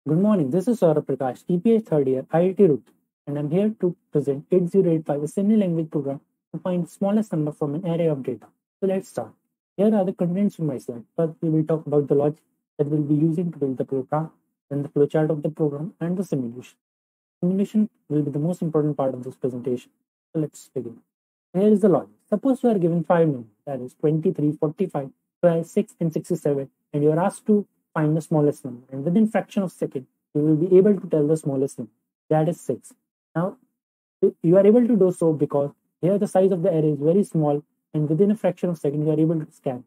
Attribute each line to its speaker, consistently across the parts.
Speaker 1: Good morning, this is Saurabh Prakash, EPH third year, IIT Roorkee, and I'm here to present 8085 assembly language program to find the smallest number from an array of data. So let's start. Here are the contents of my slide. First, we will talk about the logic that we'll be using to build the program, then the flowchart of the program, and the simulation. Simulation will be the most important part of this presentation. So let's begin. Here is the logic. Suppose you are given 5 numbers, that is 23, 45, 12, 6, and 67, and you are asked to find the smallest number. And within fraction of second, you will be able to tell the smallest number, that is 6. Now, you are able to do so because here the size of the array is very small, and within a fraction of second, you are able to scan.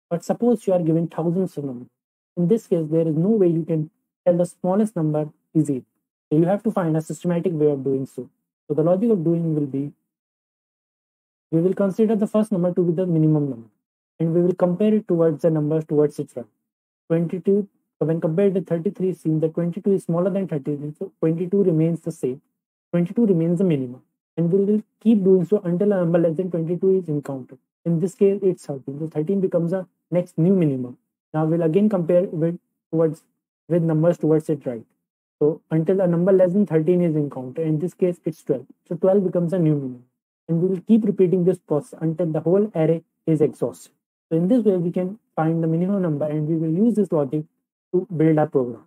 Speaker 1: But suppose you are given thousands of numbers. In this case, there is no way you can tell the smallest number easily. So you have to find a systematic way of doing so. So the logic of doing will be, we will consider the first number to be the minimum number, and we will compare it towards the numbers towards its right. 22, when compared with 33, seems that 22 is smaller than 33, so 22 remains the same. 22 remains the minimum, and we will keep doing so until a number less than 22 is encountered. In this case, it's 13. So 13 becomes a next new minimum. Now we'll again compare with numbers towards its right. So until a number less than 13 is encountered, in this case, it's 12. So 12 becomes a new minimum. And we will keep repeating this process until the whole array is exhausted. So in this way, we can find the minimum number, and we will use this logic to build our program.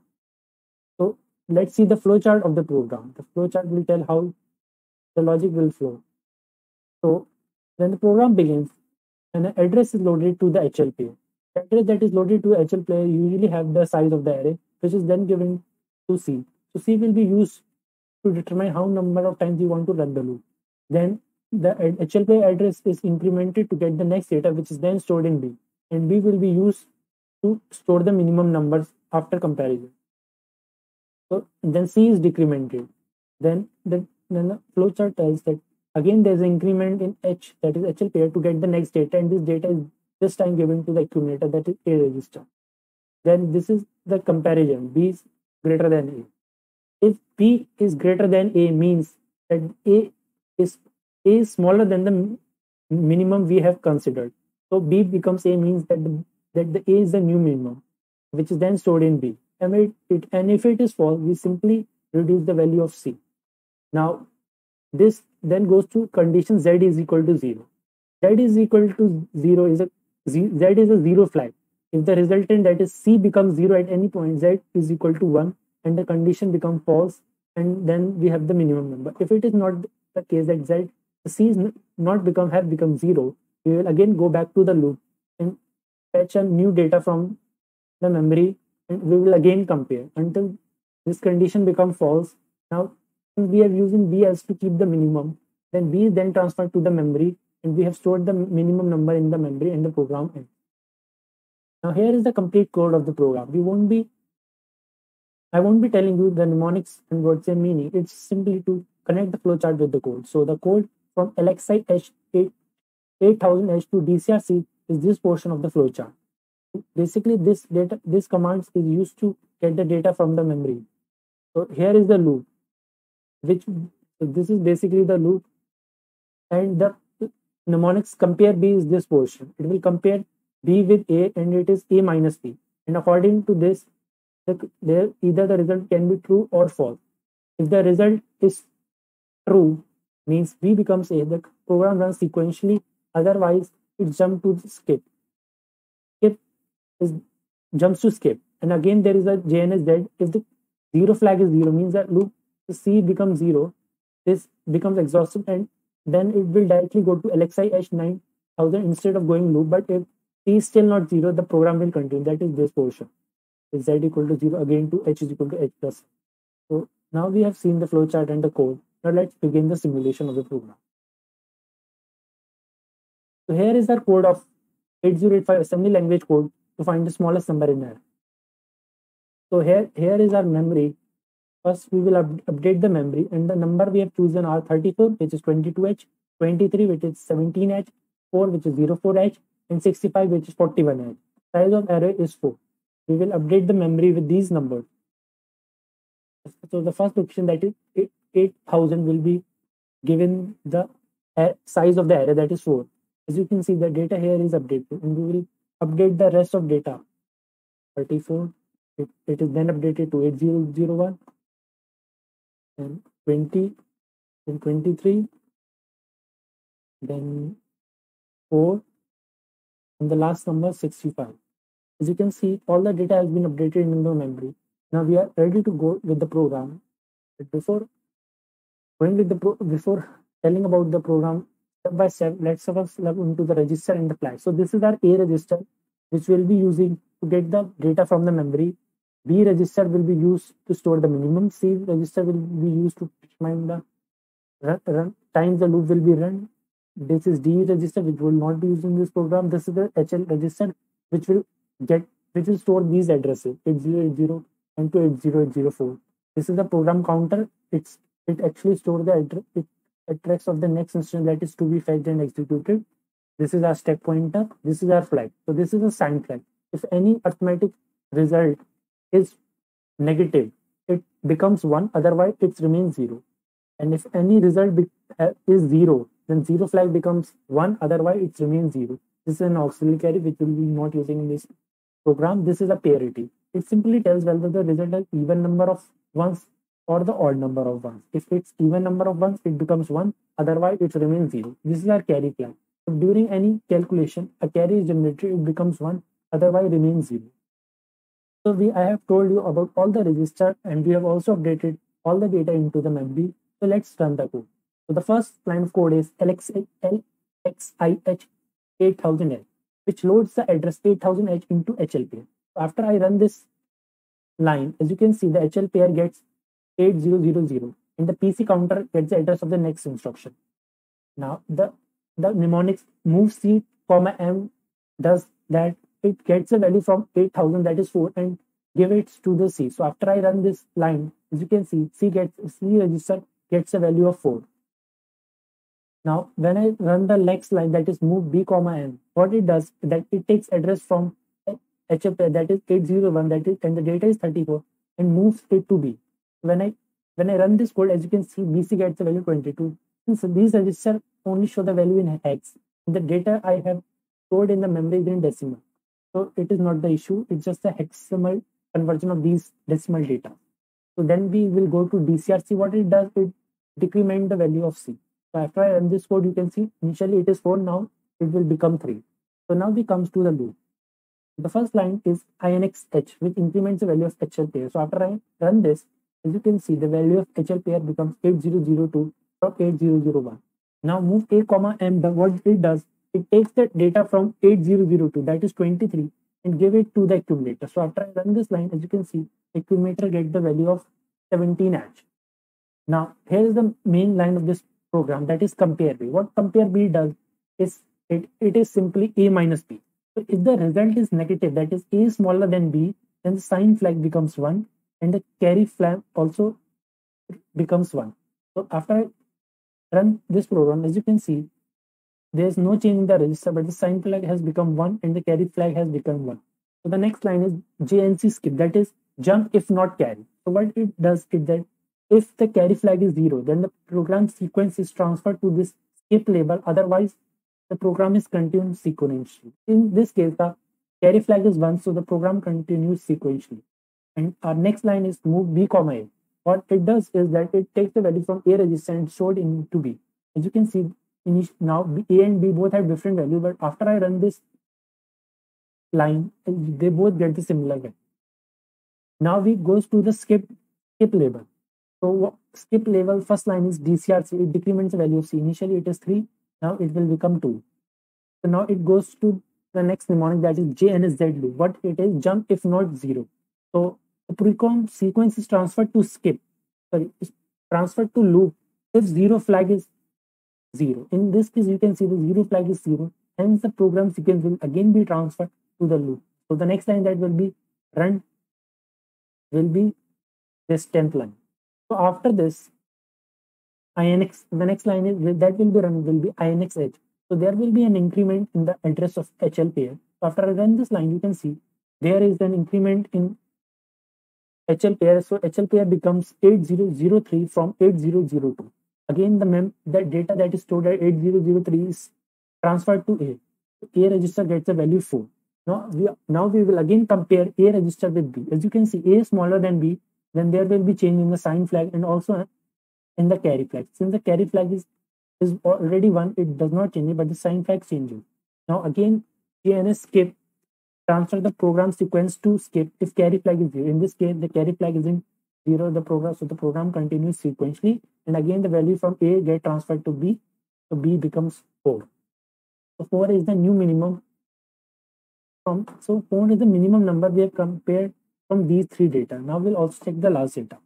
Speaker 1: So let's see the flowchart of the program. The flowchart will tell how the logic will flow. So when the program begins, an address is loaded to the HL player. The address that is loaded to the HL player usually have the size of the array, which is then given to C. So C will be used to determine how number of times you want to run the loop. Then the HL player address is incremented to get the next data, which is then stored in B, and B will be used to store the minimum numbers after comparison. So then C is decremented. Then the flowchart tells that again there's an increment in H, that is HL pair, to get the next data, and this data is this time given to the accumulator, that is A register. Then this is the comparison, B is greater than A. If B is greater than A, means that A is smaller than the minimum we have considered. So B becomes A, means that the A is the new minimum, which is then stored in B. And if it is false, we simply reduce the value of C. Now, this then goes to condition Z is equal to 0. Z is equal to 0 is Z is a 0 flag. If the resultant, that is C, becomes 0 at any point, Z is equal to 1, and the condition becomes false, and then we have the minimum number. If it is not the case that C is not become 0, we will again go back to the loop and fetch a new data from the memory, and we will again compare until this condition becomes false. Now, since we are using B as to keep the minimum, then B is then transferred to the memory, and we have stored the minimum number in the memory, and the program ends. Now here is the complete code of the program. I won't be telling you the mnemonics and what's their meaning. It's simply to connect the flowchart with the code. So the code from LXI H8000H to DCRC is this portion of the flowchart. Basically, this command is used to get the data from the memory. So here is the loop, this is basically the loop, and the mnemonics compare B is this portion. It will compare B with A, and it is A minus B. And according to this, either the result can be true or false. If the result is true, means B becomes A, the program runs sequentially. Otherwise, it jumps to skip. Jumps to skip. And again, there is a JNSZ. If the 0 flag is 0, means that loop C becomes 0. This becomes exhausted, and then it will directly go to LXI H9000 instead of going loop. But if C is still not 0, the program will continue. That is this portion. Is Z equal to 0 again to H is equal to H plus. So now we have seen the flowchart and the code. Now let's begin the simulation of the program. So here is our code of 8085 assembly language code to find the smallest number in there. So here is our memory. First, we will update the memory, and the number we have chosen are 34, which is 22H, 23, which is 17H, 4, which is 04H, and 65, which is 41H. Size of array is 4. We will update the memory with these numbers. So the first location, that is 8000, will be given the size of the array, that is 4. As you can see, the data here is updated, and we will update the rest of data. 34, it is then updated to 8001, then 20, then 23, then 4, and the last number 65. As you can see, all the data has been updated in the memory. Now we are ready to go with the program. But before going with before telling about the program step by step, let's first look into the register and the flag. So this is our A register, which we'll be using to get the data from the memory. B register will be used to store the minimum. C register will be used to determine the run times the loop will be run. This is D register, which will not be used in this program. This is the HL register, which will store these addresses 8080 and to 80804. This is the program counter. It actually stores the address of the next instruction that is to be fetched and executed. This is our stack pointer. This is our flag. So this is a sign flag. If any arithmetic result is negative, it becomes 1, otherwise it remains 0. And if any result is 0, then 0 flag becomes 1, otherwise it remains 0. This is an auxiliary carry which we will be not using in this program. This is a parity. It simply tells whether the result is even number of ones or the odd number of ones. If it's even number of ones, it becomes 1, otherwise it remains 0. This is our carry flag. If during any calculation a carry is generated, it becomes 1, otherwise remains 0. So I have told you about all the register, and we have also updated all the data into the memory. So let's run the code. So the first line of code is LXIH8000H, which loads the address 8000H into HL pair. So after I run this line, as you can see, the HL pair gets 8000, and the PC counter gets the address of the next instruction. Now the mnemonics move C, M does that. It gets a value from 8000, that is 4, and give it to the C. So after I run this line, as you can see, C register gets a value of 4. Now when I run the next line, that is move B, N, what it does is that it takes address from HF that is 801, that is, and the data is 34, and moves it to B. When I run this code, as you can see, BC gets the value 22. Since these registers only show the value in hex, the data I have stored in the memory is in decimal. So it is not the issue. It's just a hexadecimal conversion of these decimal data. So then we will go to DCRC. What it does, it decrement the value of C. So after I run this code, you can see initially it is 4. Now it will become 3. So now we comes to the loop. The first line is INXH, which increments the value of HL pair. So after I run this, as you can see, the value of HL pair becomes 8002 from 8001. Now move A, M. What it does, it takes the data from 8002, that is 23, and give it to the accumulator. So after I run this line, as you can see, accumulator gets the value of 17H. Now here is the main line of this program, that is compare B. What compare B does is it is simply A minus B. So if the result is negative, that is A is smaller than B, then the sign flag becomes 1, and the carry flag also becomes 1. So after I run this program, as you can see, there is no change in the register, but the sign flag has become 1 and the carry flag has become 1. So the next line is JNC skip, that is jump if not carry. So what it does is that if the carry flag is 0, then the program sequence is transferred to this skip label. Otherwise, the program is continued sequentially. In this case, the carry flag is 1, so the program continues sequentially. And our next line is move B, A. What it does is that it takes the value from A register and stored into B. As you can see, now A and B both have different value, but after I run this line, they both get the similar value. Now we goes to the skip label. So skip label first line is DCRC. It decrements the value of C. Initially it is 3. Now it will become 2. So now it goes to the next mnemonic, that is JNZ loop. What it is, jump if not 0. So the program sequence is transferred to skip. Sorry, is transferred to loop if 0 flag is 0. In this case, you can see the 0 flag is 0. Hence, the program sequence will again be transferred to the loop. So the next line that will be run will be this 10th line. So after this, the next line is that will be run will be INXH. So there will be an increment in the address of HL pair. So after I run this line, you can see there is an increment in HL pair. So HL pair becomes 8003 from 8002. Again, the data that is stored at 8003 is transferred to A. So A register gets a value 4. Now we will again compare A register with B. As you can see, A is smaller than B, then there will be change in the sign flag and also in the carry flag. Since the carry flag is already 1, it does not change it, but the sign flag changes. Now again, JNS skip transfer the program sequence to skip if carry flag is 0. In this case, the carry flag is in 0, so the program continues sequentially, and again the value from A get transferred to B, so B becomes 4. So 4 is the new minimum. So 4 is the minimum number we have compared from these three data. Now we'll also check the last data.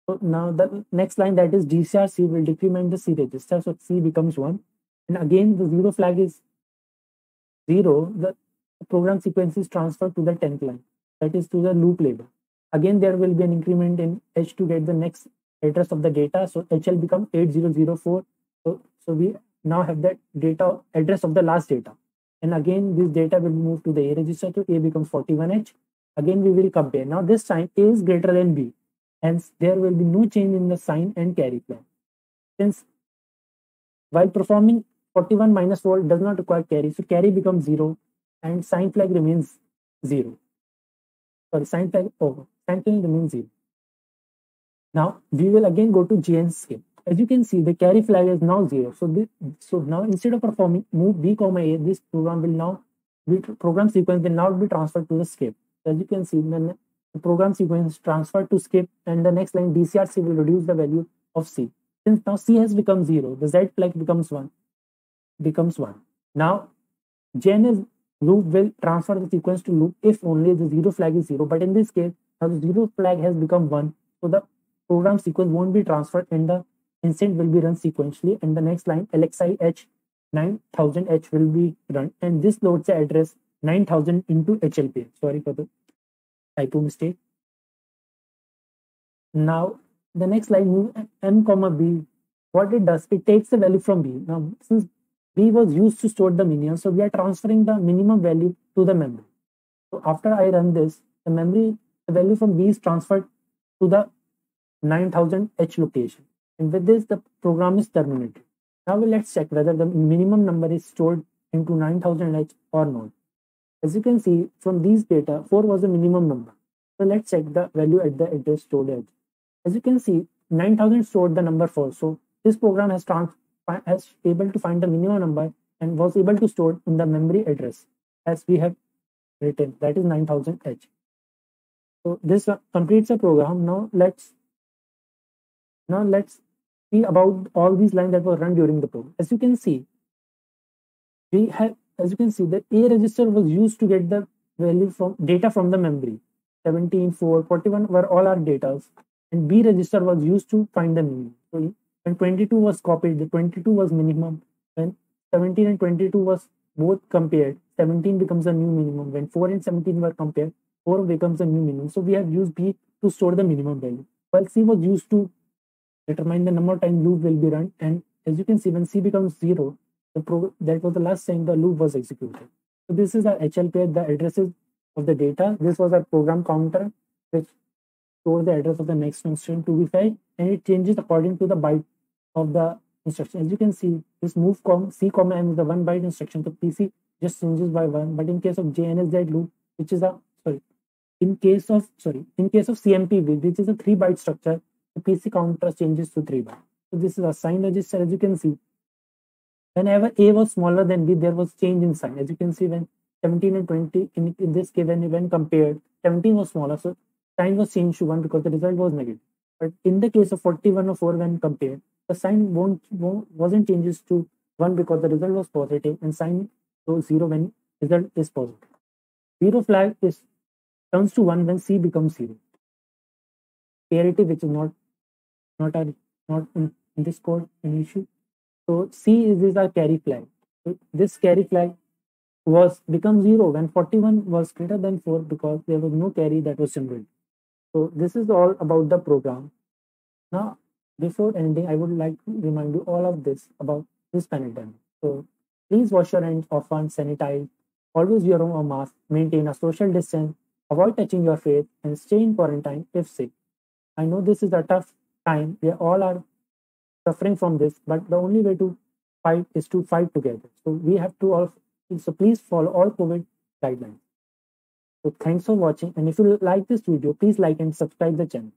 Speaker 1: So now the next line, that is DCR-C, will decrement the C register, so C becomes 1. And again the 0 flag is 0, the program sequence is transferred to the 10th line, that is to the loop label. Again there will be an increment in H to get the next address of the data, so HL become 8004. So we now have that data address of the last data, and again this data will move to the A register, so A becomes 41H. Again we will compare. Now this time A is greater than B, hence there will be no change in the sign and carry flag. Since while performing 41 minus 4 does not require carry, so carry becomes 0 and sign flag remains 0. Sorry, sign flag remains 0. Now we will again go to JN skip. As you can see, the carry flag is now 0. So now instead of performing move B comma A, this program sequence will now be transferred to the skip. As you can see, then the program sequence transferred to skip, and the next line DCR-C will reduce the value of C. Since now C has become 0, the Z flag becomes 1. Now JN loop will transfer the sequence to loop if only the 0 flag is 0. But in this case, now the 0 flag has become 1, so the program sequence won't be transferred and the instant will be run sequentially, and the next line LXI H 9000H will be run, and this loads the address 9000 into HLP. Sorry for the typo mistake. Now the next line move M comma B. What it does, it takes the value from B. Now since B was used to store the minimum, so we are transferring the minimum value to the memory. So after I run this, the value from B is transferred to the 9000H location, and with this the program is terminated. Now let's check whether the minimum number is stored into 9000H or not. As you can see from these data, 4 was the minimum number. So let's check the value at the address stored at. As you can see, 9000 stored the number 4. So this program has able to find the minimum number and was able to store in the memory address as we have written, that is 9000H. So this completes the program. Now let's see about all these lines that were run during the program. As you can see, the A register was used to get the value from data from the memory. 17, 4, 41 were all our data, and B register was used to find the minimum. So when 22 was copied, the 22 was minimum. When 17 and 22 was both compared, 17 becomes a new minimum. When 4 and 17 were compared, 4 becomes a new minimum. So we have used B to store the minimum value, while C was used to determine the number of times loop will be run. And as you can see, when C becomes 0, that was the last time the loop was executed. So this is our HL pair, the addresses of the data. This was our program counter, which stores the address of the next instruction to be fed, and it changes according to the byte of the instruction. As you can see, this move C comma M is the 1 byte instruction, so PC just changes by 1. But in case of JNSZ loop, which is in case of CMP, which is a 3 byte structure, the PC counter changes to 3 bytes. So this is a sign register. As you can see, whenever A was smaller than B, there was change in sign. As you can see, when 17 and 20, in this case, when compared, 17 was smaller, so sign was changed to 1 because the result was negative. But in the case of 41 or 4, when compared, the sign wasn't changes to 1 because the result was positive, and sign goes 0 when result is positive. 0 flag turns to 1 when C becomes 0. Parity, which is not in this code an issue. So C is our carry flag. So this carry flag become 0 when 41 was greater than 4 because there was no carry that was generated. So this is all about the program. Now, before ending, I would like to remind you all of this about this pandemic. So please wash your hands often, sanitize, always wear a mask, maintain a social distance, avoid touching your face, and stay in quarantine if sick. I know this is a tough time. We all are suffering from this, but the only way to fight is to fight together. So we have to all. So please follow all COVID guidelines. So thanks for watching, and if you like this video, please like and subscribe the channel.